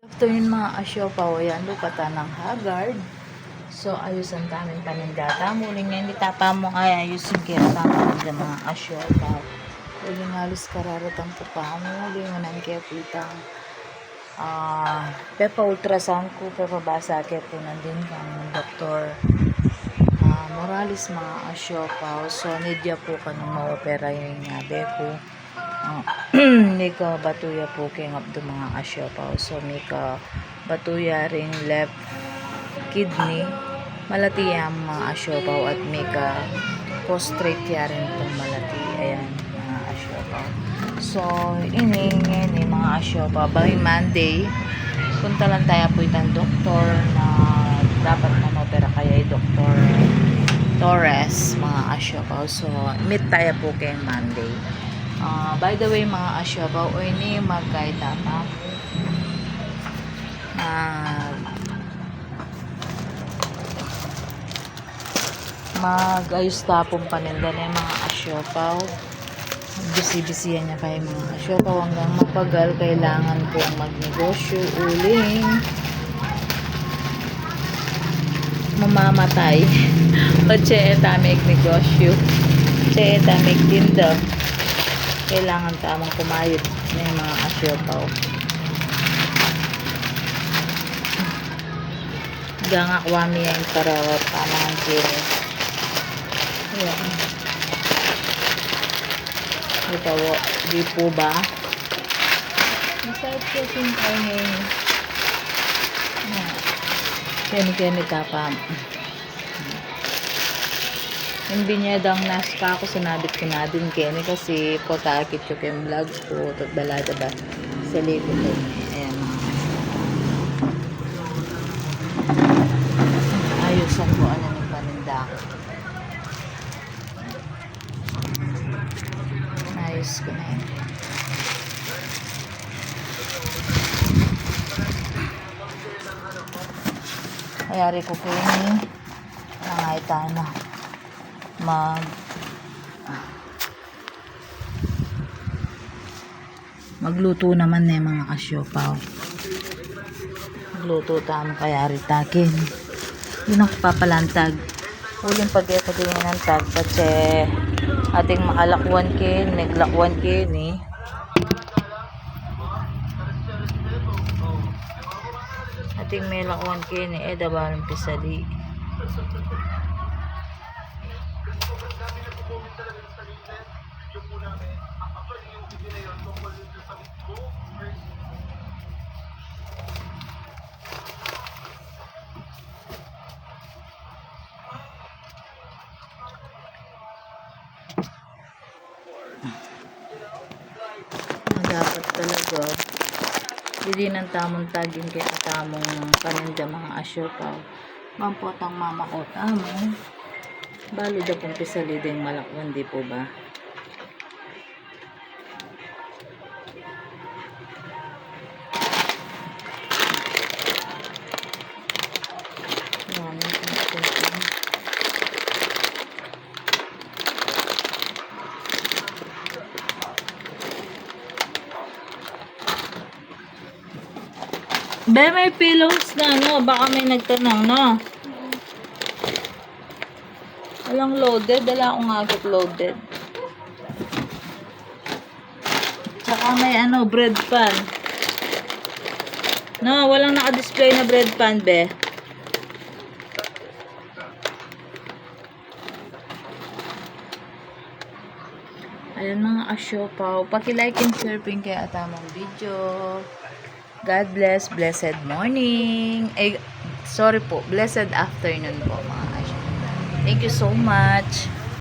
Afternoon mga asyopaw, ayan, lupatan ng Haggard. So, ayos ang daming panindata. Muling nga, hindi tapa mo ay ayusin kaya tama ng mga asyopaw. Muling halos kararatang po pa. Muling nga nang kaya pitang pepa ultrasound ko, pepa basa kaya po nandun kang Dr. Morales mga asyopaw. So, nidya po ka nung ma-opera yung nabe ko. Mika batuya po king of the mga asyopaw. So mika batuya ring left kidney malati ang mga asyopaw at mika prostrate ya rin itong malati. Ayan mga asyopaw. So ini mga asyopaw by Monday punta lang tayo po itang doktor na dapat mamopera kaya Dr. Torres mga asyopaw. So meet tayo po kay Monday. By the way mga asyopaw, o ini magkay tapa mag-ayos tapong paninda na yung mga asyopaw. Bisi-bisiyan niya kayo mga asyopaw hanggang mapagal kailangan pong magnegosyo uling mamamatay o tamig negosyo tamig tinda. Kailangan tamang kumayod na yung mga asyopaw. Gangakwami yung karawat tamang kiri. Ayan. Ito po, di po ba? Masarap kasi yung kainin. Kani-kani tapam. Hindi niya dang naska ako sinabit ko na din kaya kasi po takit ko yung vlog ko at balada ba sa likod ko. Ayan ayusan ko ano yung paninda ko. Ayos ko na yun. Ayari ko po yun nangaitan na magluto naman na mga asyopaw. Magluto tamo kaya ritakin. Yun ang papalantag. Uling pag-eto din ng tag kasi ating makalakwan kin, naglakwan kin eh. Ating may lakwan kin eh, dabarang pisali. Dapat talaga hindi ng tamong taging kaya tamong paninda mga asyopaw. Mampot ang mama ko tamong balo da pong pisali din malakwan di po ba? Be, may pillows na, no? Baka may nagtanong, no? Walang loaded. Dala akong agad loaded. Tsaka may, bread pan. No, walang naka-display na bread pan, be. Ayan mga asyopaw. Paki-like and share pin kaya atamang video. God bless, blessed morning. Sorry po, blessed afternoon po mga asyopaw. Thank you so much.